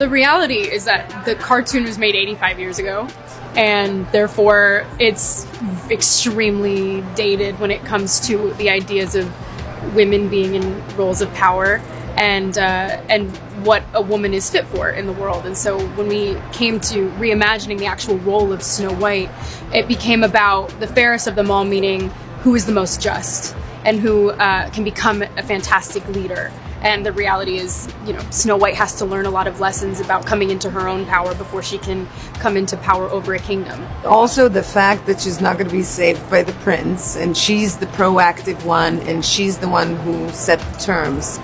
The reality is that the cartoon was made 85 years ago, and therefore it's extremely dated when it comes to the ideas of women being in roles of power and what a woman is fit for in the world. And so when we came to reimagining the actual role of Snow White, it became about the fairest of them all, meaning who is the most just and who can become a fantastic leader. And the reality is, Snow White has to learn a lot of lessons about coming into her own power before she can come into power over a kingdom. Also, the fact that she's not going to be saved by the prince, and she's the proactive one, and she's the one who set the terms,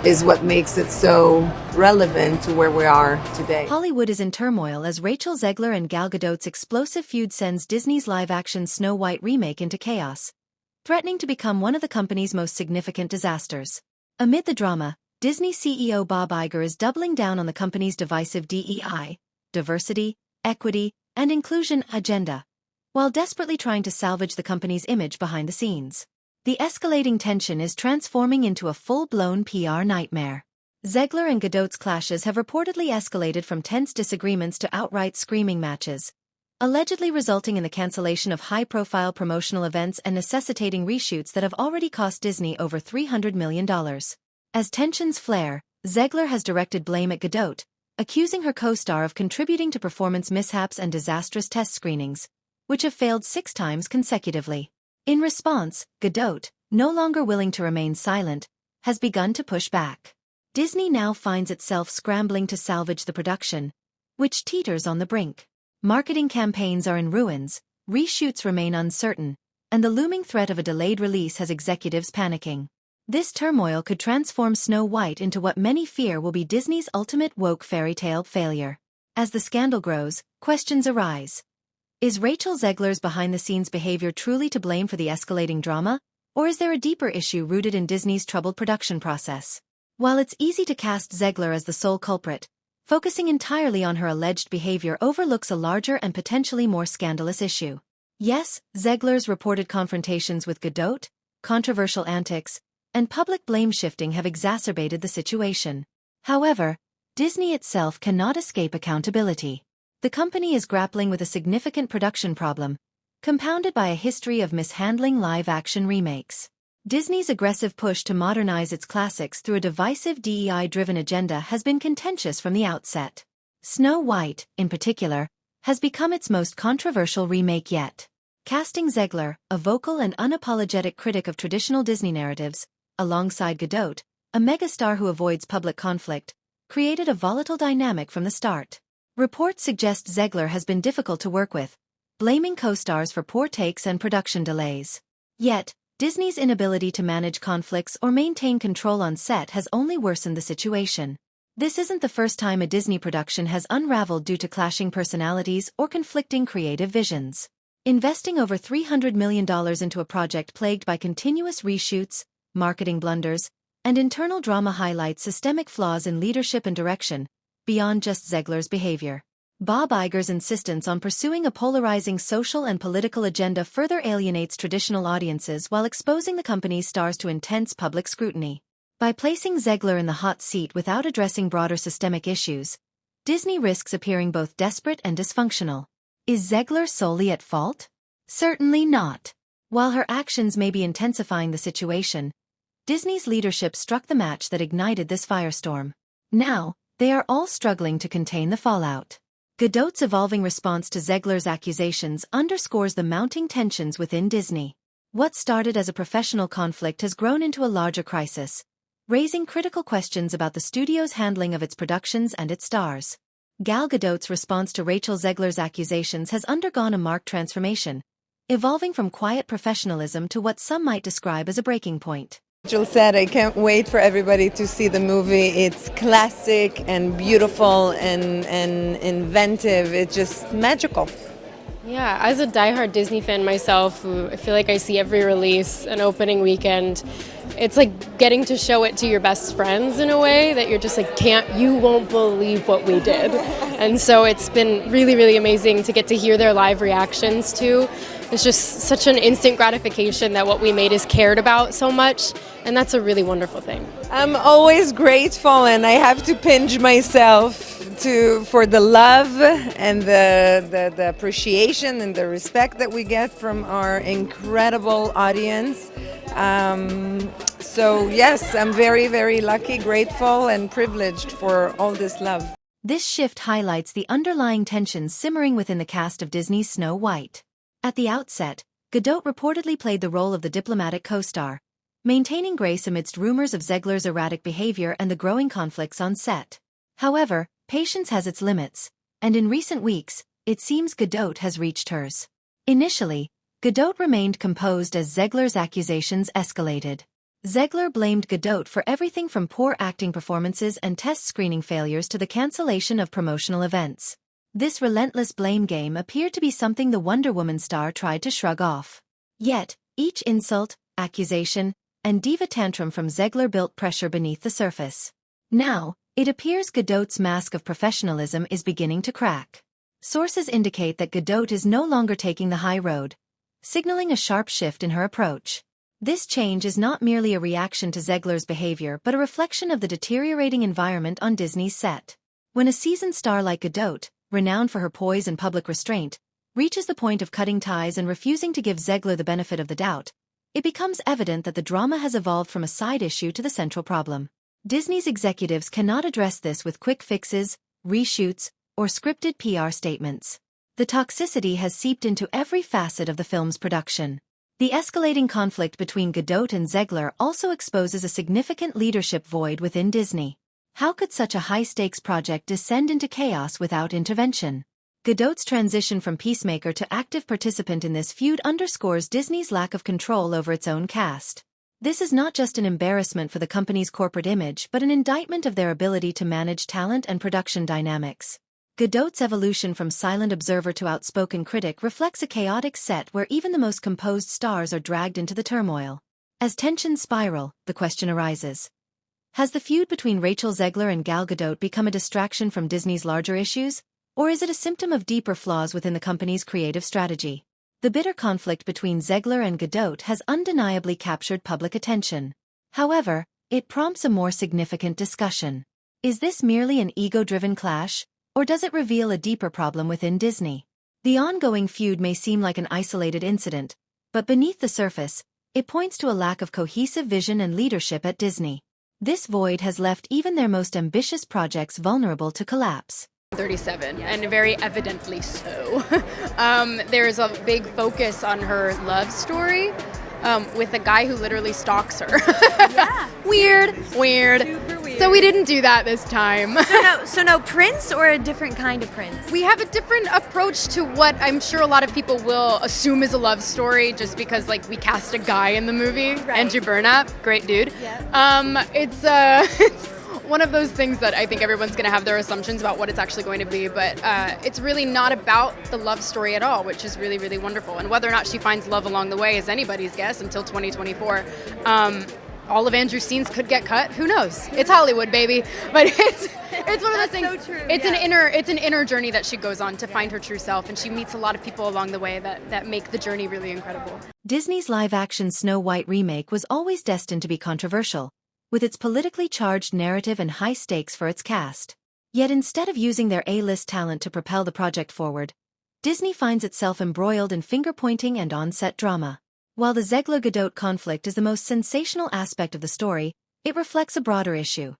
is what makes it so relevant to where we are today. Hollywood is in turmoil as Rachel Zegler and Gal Gadot's explosive feud sends Disney's live-action Snow White remake into chaos, threatening to become one of the company's most significant disasters. Amid the drama, Disney CEO Bob Iger is doubling down on the company's divisive DEI, diversity, equity, and inclusion agenda, while desperately trying to salvage the company's image behind the scenes. The escalating tension is transforming into a full-blown PR nightmare. Zegler and Gadot's clashes have reportedly escalated from tense disagreements to outright screaming matches, allegedly resulting in the cancellation of high-profile promotional events and necessitating reshoots that have already cost Disney over $300 million. As tensions flare, Zegler has directed blame at Gadot, accusing her co-star of contributing to performance mishaps and disastrous test screenings, which have failed 6 times consecutively. In response, Gadot, no longer willing to remain silent, has begun to push back. Disney now finds itself scrambling to salvage the production, which teeters on the brink. Marketing campaigns are in ruins, reshoots remain uncertain, and the looming threat of a delayed release has executives panicking. This turmoil could transform Snow White into what many fear will be Disney's ultimate woke fairy tale failure. As the scandal grows, questions arise. Is Rachel Zegler's behind-the-scenes behavior truly to blame for the escalating drama, or is there a deeper issue rooted in Disney's troubled production process? While it's easy to cast Zegler as the sole culprit, focusing entirely on her alleged behavior overlooks a larger and potentially more scandalous issue. Yes, Zegler's reported confrontations with Gadot, controversial antics, and public blame-shifting have exacerbated the situation. However, Disney itself cannot escape accountability. The company is grappling with a significant production problem, compounded by a history of mishandling live-action remakes. Disney's aggressive push to modernize its classics through a divisive DEI-driven agenda has been contentious from the outset. Snow White, in particular, has become its most controversial remake yet. Casting Zegler, a vocal and unapologetic critic of traditional Disney narratives, alongside Gadot, a megastar who avoids public conflict, created a volatile dynamic from the start. Reports suggest Zegler has been difficult to work with, blaming co-stars for poor takes and production delays. Yet, Disney's inability to manage conflicts or maintain control on set has only worsened the situation. This isn't the first time a Disney production has unraveled due to clashing personalities or conflicting creative visions. Investing over $300 million into a project plagued by continuous reshoots, marketing blunders, and internal drama highlights systemic flaws in leadership and direction, beyond just Zegler's behavior. Bob Iger's insistence on pursuing a polarizing social and political agenda further alienates traditional audiences while exposing the company's stars to intense public scrutiny. By placing Zegler in the hot seat without addressing broader systemic issues, Disney risks appearing both desperate and dysfunctional. Is Zegler solely at fault? Certainly not. While her actions may be intensifying the situation, Disney's leadership struck the match that ignited this firestorm. Now, they are all struggling to contain the fallout. Gadot's evolving response to Zegler's accusations underscores the mounting tensions within Disney. What started as a professional conflict has grown into a larger crisis, raising critical questions about the studio's handling of its productions and its stars. Gal Gadot's response to Rachel Zegler's accusations has undergone a marked transformation, evolving from quiet professionalism to what some might describe as a breaking point. Jill said, I can't wait for everybody to see the movie. It's classic and beautiful and inventive. It's just magical. Yeah, as a diehard Disney fan myself, who I feel like I see every release and opening weekend, it's like getting to show it to your best friends in a way that you're just like, you won't believe what we did. And so it's been really, really amazing to get to hear their live reactions to it's just such an instant gratification that what we made is cared about so much, and that's a really wonderful thing. I'm always grateful, and I have to pinch myself for the love and the appreciation and the respect that we get from our incredible audience. So yes, I'm very, very lucky, grateful, and privileged for all this love. This shift highlights the underlying tensions simmering within the cast of Disney's Snow White. At the outset, Gadot reportedly played the role of the diplomatic co-star, maintaining grace amidst rumors of Zegler's erratic behavior and the growing conflicts on set. However, patience has its limits, and in recent weeks, it seems Gadot has reached hers. Initially, Gadot remained composed as Zegler's accusations escalated. Zegler blamed Gadot for everything from poor acting performances and test screening failures to the cancellation of promotional events. This relentless blame game appeared to be something the Wonder Woman star tried to shrug off. Yet, each insult, accusation, and diva tantrum from Zegler built pressure beneath the surface. Now, it appears Gadot's mask of professionalism is beginning to crack. Sources indicate that Gadot is no longer taking the high road, signaling a sharp shift in her approach. This change is not merely a reaction to Zegler's behavior but a reflection of the deteriorating environment on Disney's set. When a seasoned star like Gadot, renowned for her poise and public restraint, reaches the point of cutting ties and refusing to give Zegler the benefit of the doubt, it becomes evident that the drama has evolved from a side issue to the central problem. Disney's executives cannot address this with quick fixes, reshoots, or scripted PR statements. The toxicity has seeped into every facet of the film's production. The escalating conflict between Gadot and Zegler also exposes a significant leadership void within Disney. How could such a high-stakes project descend into chaos without intervention? Gadot's transition from peacemaker to active participant in this feud underscores Disney's lack of control over its own cast. This is not just an embarrassment for the company's corporate image but an indictment of their ability to manage talent and production dynamics. Gadot's evolution from silent observer to outspoken critic reflects a chaotic set where even the most composed stars are dragged into the turmoil. As tensions spiral, the question arises: has the feud between Rachel Zegler and Gal Gadot become a distraction from Disney's larger issues, or is it a symptom of deeper flaws within the company's creative strategy? The bitter conflict between Zegler and Gadot has undeniably captured public attention. However, it prompts a more significant discussion. Is this merely an ego-driven clash, or does it reveal a deeper problem within Disney? The ongoing feud may seem like an isolated incident, but beneath the surface, it points to a lack of cohesive vision and leadership at Disney. This void has left even their most ambitious projects vulnerable to collapse. 37, and very evidently so. There's a big focus on her love story with a guy who literally stalks her. Yeah. Weird. Super weird. So we didn't do that this time. So no prince, or a different kind of prince? We have a different approach to what I'm sure a lot of people will assume is a love story just because we cast a guy in the movie. Right. Andrew Burnap, great dude. Yeah. It's one of those things that I think everyone's going to have their assumptions about what it's actually going to be, but it's really not about the love story at all, which is really, really wonderful. And whether or not she finds love along the way is anybody's guess until 2024. All of Andrew's scenes could get cut. Who knows? It's Hollywood, baby. But it's one of those things. So true, it's yeah. it's an inner journey that she goes on to find her true self, and she meets a lot of people along the way that make the journey really incredible. Disney's live-action Snow White remake was always destined to be controversial, with its politically charged narrative and high stakes for its cast. Yet instead of using their A-list talent to propel the project forward, Disney finds itself embroiled in finger-pointing and on-set drama. While the Zegler-Gadot conflict is the most sensational aspect of the story, it reflects a broader issue: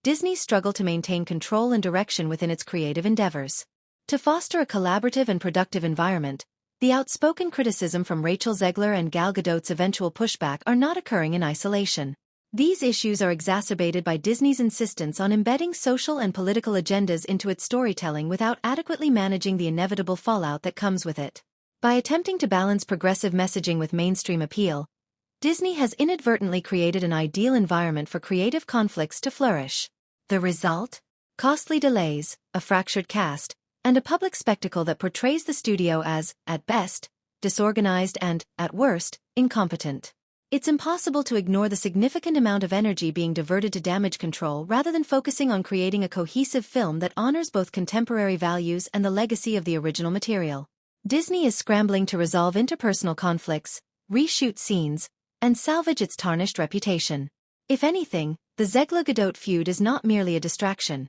Disney's struggle to maintain control and direction within its creative endeavors. To foster a collaborative and productive environment, the outspoken criticism from Rachel Zegler and Gal Gadot's eventual pushback are not occurring in isolation. These issues are exacerbated by Disney's insistence on embedding social and political agendas into its storytelling without adequately managing the inevitable fallout that comes with it. By attempting to balance progressive messaging with mainstream appeal, Disney has inadvertently created an ideal environment for creative conflicts to flourish. The result? Costly delays, a fractured cast, and a public spectacle that portrays the studio as, at best, disorganized and, at worst, incompetent. It's impossible to ignore the significant amount of energy being diverted to damage control rather than focusing on creating a cohesive film that honors both contemporary values and the legacy of the original material. Disney is scrambling to resolve interpersonal conflicts, reshoot scenes, and salvage its tarnished reputation. If anything, the Zegler-Gadot feud is not merely a distraction.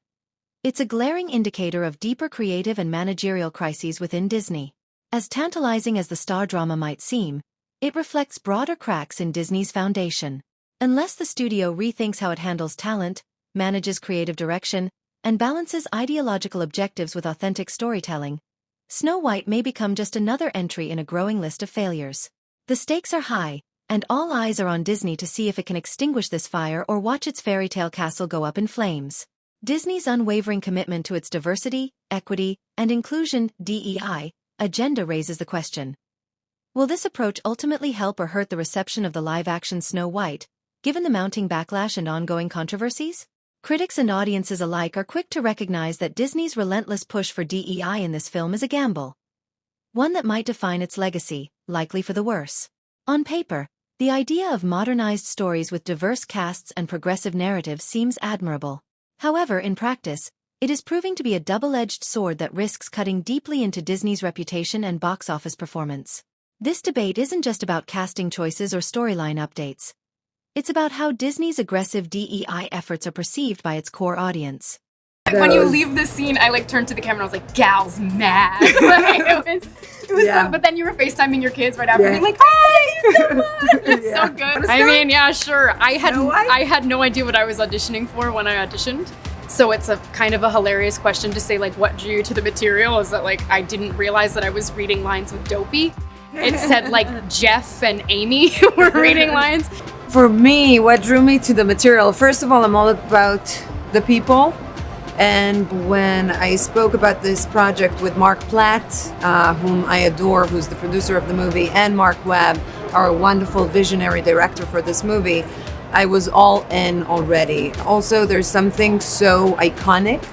It's a glaring indicator of deeper creative and managerial crises within Disney. As tantalizing as the star drama might seem, it reflects broader cracks in Disney's foundation. Unless the studio rethinks how it handles talent, manages creative direction, and balances ideological objectives with authentic storytelling, Snow White may become just another entry in a growing list of failures. The stakes are high, and all eyes are on Disney to see if it can extinguish this fire or watch its fairy tale castle go up in flames. Disney's unwavering commitment to its diversity, equity, and inclusion (DEI) agenda raises the question. Will this approach ultimately help or hurt the reception of the live-action Snow White, given the mounting backlash and ongoing controversies? Critics and audiences alike are quick to recognize that Disney's relentless push for DEI in this film is a gamble. One that might define its legacy, likely for the worse. On paper, the idea of modernized stories with diverse casts and progressive narratives seems admirable. However, in practice, it is proving to be a double-edged sword that risks cutting deeply into Disney's reputation and box office performance. This debate isn't just about casting choices or storyline updates. It's about how Disney's aggressive DEI efforts are perceived by its core audience. When you leave the scene, I turned to the camera and I was like, "Gal's mad." It was Yeah. so, but then you were FaceTiming your kids right after, Yeah. being like, "Hi, so much." It's Yeah. so good. I mean, yeah, sure. I had no idea what I was auditioning for when I auditioned. So it's a kind of a hilarious question to say, what drew you to the material? Is that I didn't realize that I was reading lines with Dopey. It said Jeff and Amy were reading lines. For me, what drew me to the material, first of all, I'm all about the people. And when I spoke about this project with Mark Platt, whom I adore, who's the producer of the movie, and Mark Webb, our wonderful visionary director for this movie, I was all in already. Also, there's something so iconic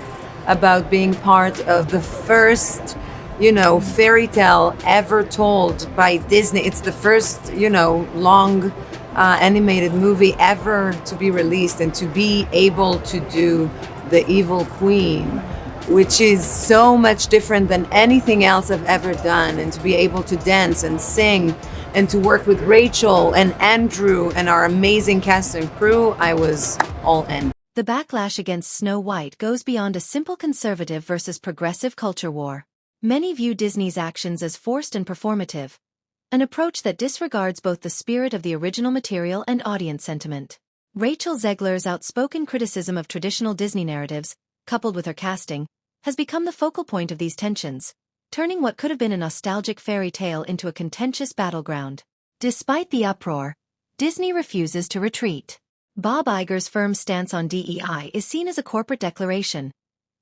about being part of the first, fairy tale ever told by Disney. It's the first, long animated movie ever to be released, and to be able to do the evil queen, which is so much different than anything else I've ever done, and to be able to dance and sing and to work with Rachel and Andrew and our amazing cast and crew, I was all in. The backlash against Snow White goes beyond a simple conservative versus progressive culture war. Many view Disney's actions as forced and performative, an approach that disregards both the spirit of the original material and audience sentiment. Rachel Zegler's outspoken criticism of traditional Disney narratives, coupled with her casting, has become the focal point of these tensions, turning what could have been a nostalgic fairy tale into a contentious battleground. Despite the uproar, Disney refuses to retreat. Bob Iger's firm stance on DEI is seen as a corporate declaration,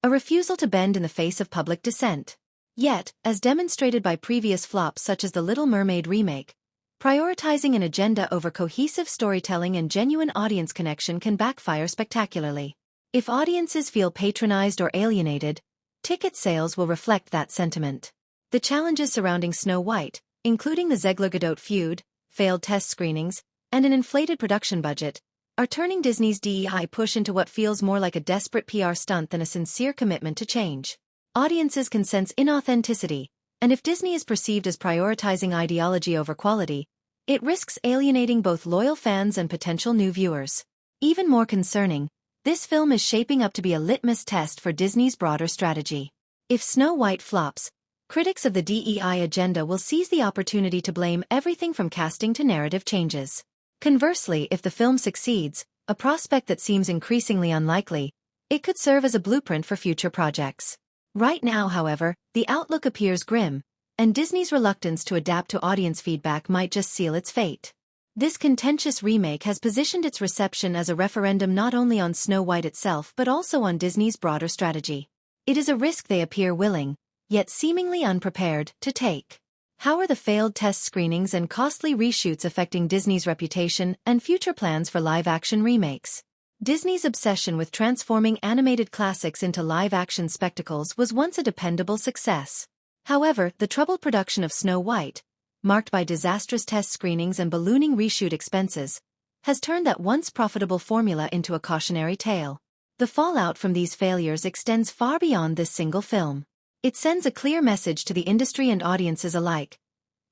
a refusal to bend in the face of public dissent. Yet, as demonstrated by previous flops such as The Little Mermaid remake, prioritizing an agenda over cohesive storytelling and genuine audience connection can backfire spectacularly. If audiences feel patronized or alienated, ticket sales will reflect that sentiment. The challenges surrounding Snow White, including the Zegler-Gadot feud, failed test screenings, and an inflated production budget, are turning Disney's DEI push into what feels more like a desperate PR stunt than a sincere commitment to change. Audiences can sense inauthenticity, and if Disney is perceived as prioritizing ideology over quality, it risks alienating both loyal fans and potential new viewers. Even more concerning, this film is shaping up to be a litmus test for Disney's broader strategy. If Snow White flops, critics of the DEI agenda will seize the opportunity to blame everything from casting to narrative changes. Conversely, if the film succeeds, a prospect that seems increasingly unlikely, it could serve as a blueprint for future projects. Right now, however, the outlook appears grim, and Disney's reluctance to adapt to audience feedback might just seal its fate. This contentious remake has positioned its reception as a referendum not only on Snow White itself but also on Disney's broader strategy. It is a risk they appear willing, yet seemingly unprepared, to take. How are the failed test screenings and costly reshoots affecting Disney's reputation and future plans for live-action remakes? Disney's obsession with transforming animated classics into live-action spectacles was once a dependable success. However, the troubled production of Snow White, marked by disastrous test screenings and ballooning reshoot expenses, has turned that once profitable formula into a cautionary tale. The fallout from these failures extends far beyond this single film. It sends a clear message to the industry and audiences alike.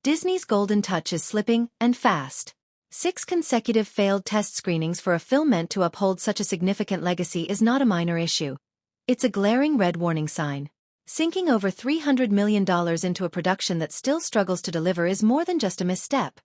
Disney's golden touch is slipping, and fast. 6 consecutive failed test screenings for a film meant to uphold such a significant legacy is not a minor issue. It's a glaring red warning sign. Sinking over $300 million into a production that still struggles to deliver is more than just a misstep.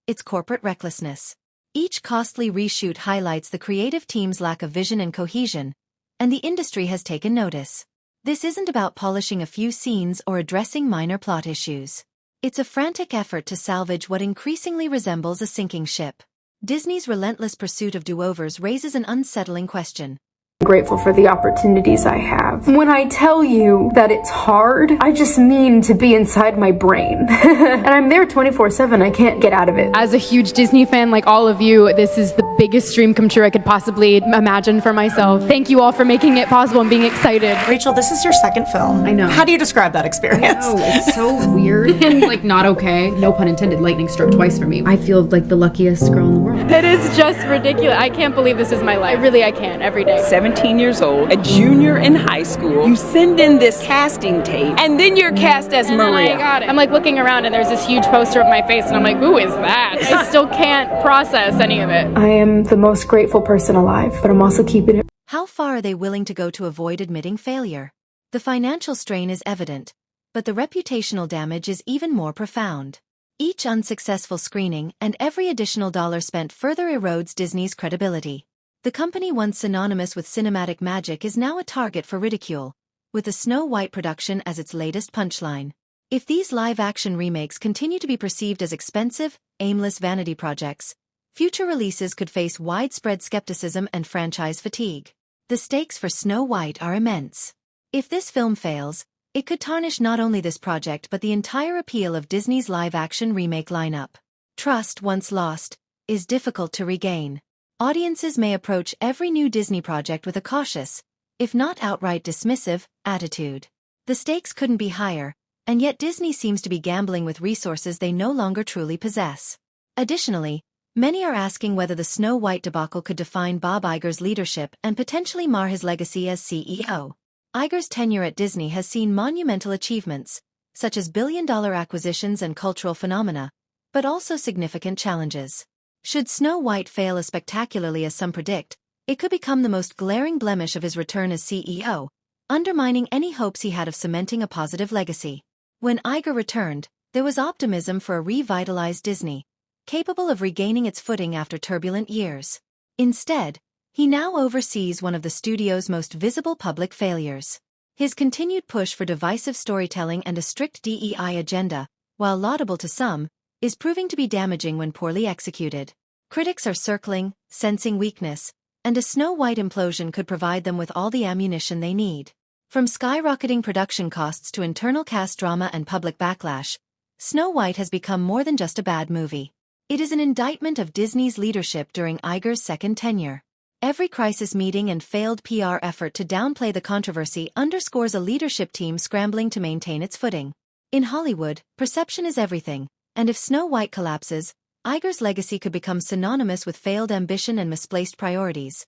It's corporate recklessness. Each costly reshoot highlights the creative team's lack of vision and cohesion, and the industry has taken notice. This isn't about polishing a few scenes or addressing minor plot issues. It's a frantic effort to salvage what increasingly resembles a sinking ship. Disney's relentless pursuit of do-overs raises an unsettling question. Grateful for the opportunities I have. When I tell you that it's hard, I just mean to be inside my brain. And I'm there 24/7, I can't get out of it. As a huge Disney fan like all of you, this is the biggest dream come true I could possibly imagine for myself. Thank you all for making it possible and being excited. Rachel, this is your second film. I know. How do you describe that experience? Oh, it's so weird and like not okay. No pun intended, lightning struck twice for me. I feel like the luckiest girl in the world. It is just ridiculous. I can't believe this is my life. I can't every day. 17 years old, a junior in high school. You send in this casting tape, and then you're cast as And then Maria. I got it. I'm like looking around and there's this huge poster of my face and I'm like, who is that? I still can't process any of it. I am the most grateful person alive, but I'm also keeping it. How far are they willing to go to avoid admitting failure? The financial strain is evident, but the reputational damage is even more profound. Each unsuccessful screening and every additional dollar spent further erodes Disney's credibility. The company once synonymous with cinematic magic is now a target for ridicule, with the Snow White production as its latest punchline. If these live-action remakes continue to be perceived as expensive, aimless vanity projects, future releases could face widespread skepticism and franchise fatigue. The stakes for Snow White are immense. If this film fails, it could tarnish not only this project but the entire appeal of Disney's live-action remake lineup. Trust, once lost, is difficult to regain. Audiences may approach every new Disney project with a cautious, if not outright dismissive, attitude. The stakes couldn't be higher, and yet Disney seems to be gambling with resources they no longer truly possess. Additionally, many are asking whether the Snow White debacle could define Bob Iger's leadership and potentially mar his legacy as CEO. Iger's tenure at Disney has seen monumental achievements, such as billion-dollar acquisitions and cultural phenomena, but also significant challenges. Should Snow White fail as spectacularly as some predict, it could become the most glaring blemish of his return as CEO, undermining any hopes he had of cementing a positive legacy. When Iger returned, there was optimism for a revitalized Disney, capable of regaining its footing after turbulent years. Instead, he now oversees one of the studio's most visible public failures. His continued push for divisive storytelling and a strict DEI agenda, while laudable to some, is proving to be damaging when poorly executed. Critics are circling, sensing weakness, and a Snow White implosion could provide them with all the ammunition they need. From skyrocketing production costs to internal cast drama and public backlash, Snow White has become more than just a bad movie. It is an indictment of Disney's leadership during Iger's second tenure. Every crisis meeting and failed PR effort to downplay the controversy underscores a leadership team scrambling to maintain its footing. In Hollywood, perception is everything, and if Snow White collapses, Iger's legacy could become synonymous with failed ambition and misplaced priorities,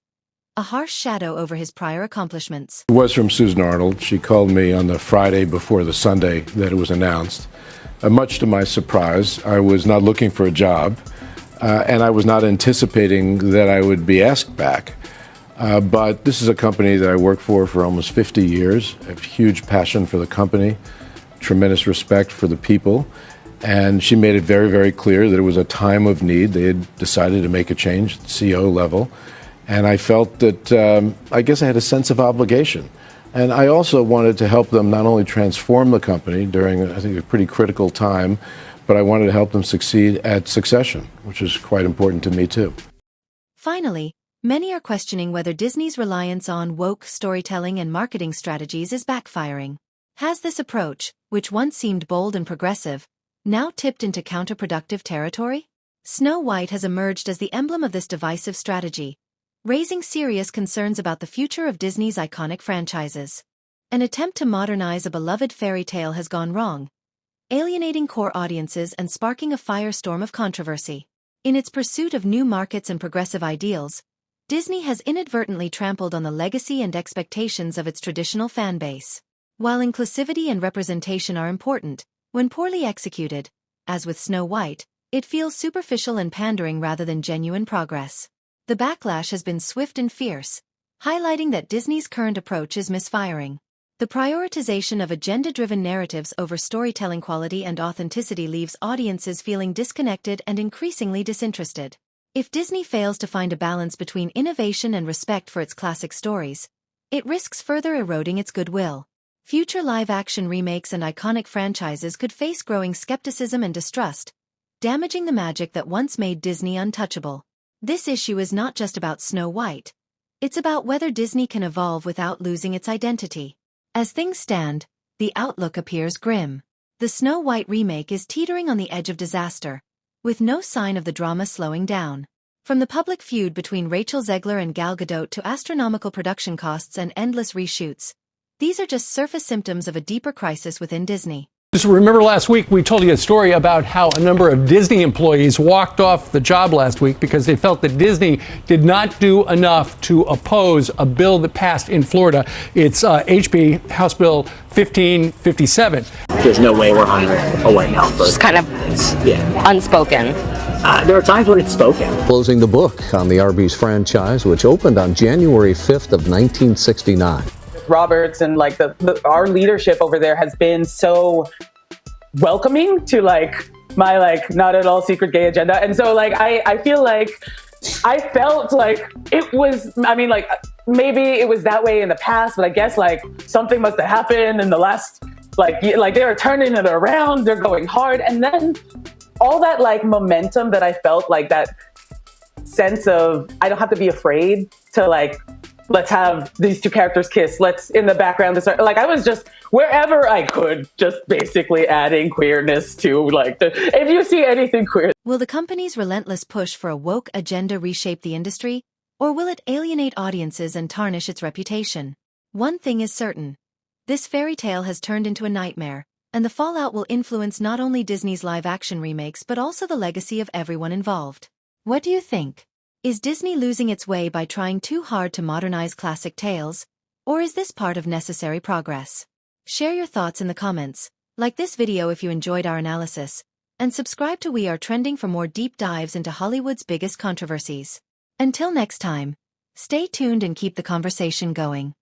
a harsh shadow over his prior accomplishments. It was from Susan Arnold. She called me on the Friday before the Sunday that it was announced. Much to my surprise, I was not looking for a job, and I was not anticipating that I would be asked back. But this is a company that I worked for almost 50 years. I have huge passion for the company, tremendous respect for the people. And she made it very, very clear that it was a time of need. They had decided to make a change at the CEO level. And I felt that I guess I had a sense of obligation. And I also wanted to help them not only transform the company during, I think, a pretty critical time, but I wanted to help them succeed at succession, which is quite important to me, too. Finally, many are questioning whether Disney's reliance on woke storytelling and marketing strategies is backfiring. Has this approach, which once seemed bold and progressive, now tipped into counterproductive territory? Snow White has emerged as the emblem of this divisive strategy, raising serious concerns about the future of Disney's iconic franchises. An attempt to modernize a beloved fairy tale has gone wrong, alienating core audiences and sparking a firestorm of controversy. In its pursuit of new markets and progressive ideals, Disney has inadvertently trampled on the legacy and expectations of its traditional fan base. While inclusivity and representation are important, when poorly executed, as with Snow White, it feels superficial and pandering rather than genuine progress. The backlash has been swift and fierce, highlighting that Disney's current approach is misfiring. The prioritization of agenda-driven narratives over storytelling quality and authenticity leaves audiences feeling disconnected and increasingly disinterested. If Disney fails to find a balance between innovation and respect for its classic stories, it risks further eroding its goodwill. Future live-action remakes and iconic franchises could face growing skepticism and distrust, damaging the magic that once made Disney untouchable. This issue is not just about Snow White. It's about whether Disney can evolve without losing its identity. As things stand, the outlook appears grim. The Snow White remake is teetering on the edge of disaster, with no sign of the drama slowing down. From the public feud between Rachel Zegler and Gal Gadot to astronomical production costs and endless reshoots, these are just surface symptoms of a deeper crisis within Disney. So remember last week we told you a story about how a number of Disney employees walked off the job last week because they felt that Disney did not do enough to oppose a bill that passed in Florida. It's HB House Bill 1557. There's no way we're on a White House. It's kind of unspoken. There are times when it's spoken. Closing the book on the Arby's franchise, which opened on January 5th of 1969. Roberts and like our leadership over there has been so welcoming to like my like not at all secret gay agenda, and so like I feel like I felt like it was, I mean, like maybe it was that way in the past, but I guess like something must have happened in the last like they are turning it around, they're going hard, and then all that like momentum that I felt, like that sense of I don't have to be afraid to like, let's have these two characters kiss. Let's in the background. Like I was just wherever I could, just basically adding queerness to like if you see anything queer. Will the company's relentless push for a woke agenda reshape the industry, or will it alienate audiences and tarnish its reputation? One thing is certain: this fairy tale has turned into a nightmare, and the fallout will influence not only Disney's live-action remakes but also the legacy of everyone involved. What do you think? Is Disney losing its way by trying too hard to modernize classic tales, or is this part of necessary progress? Share your thoughts in the comments, like this video if you enjoyed our analysis, and subscribe to We Are Trending for more deep dives into Hollywood's biggest controversies. Until next time, stay tuned and keep the conversation going.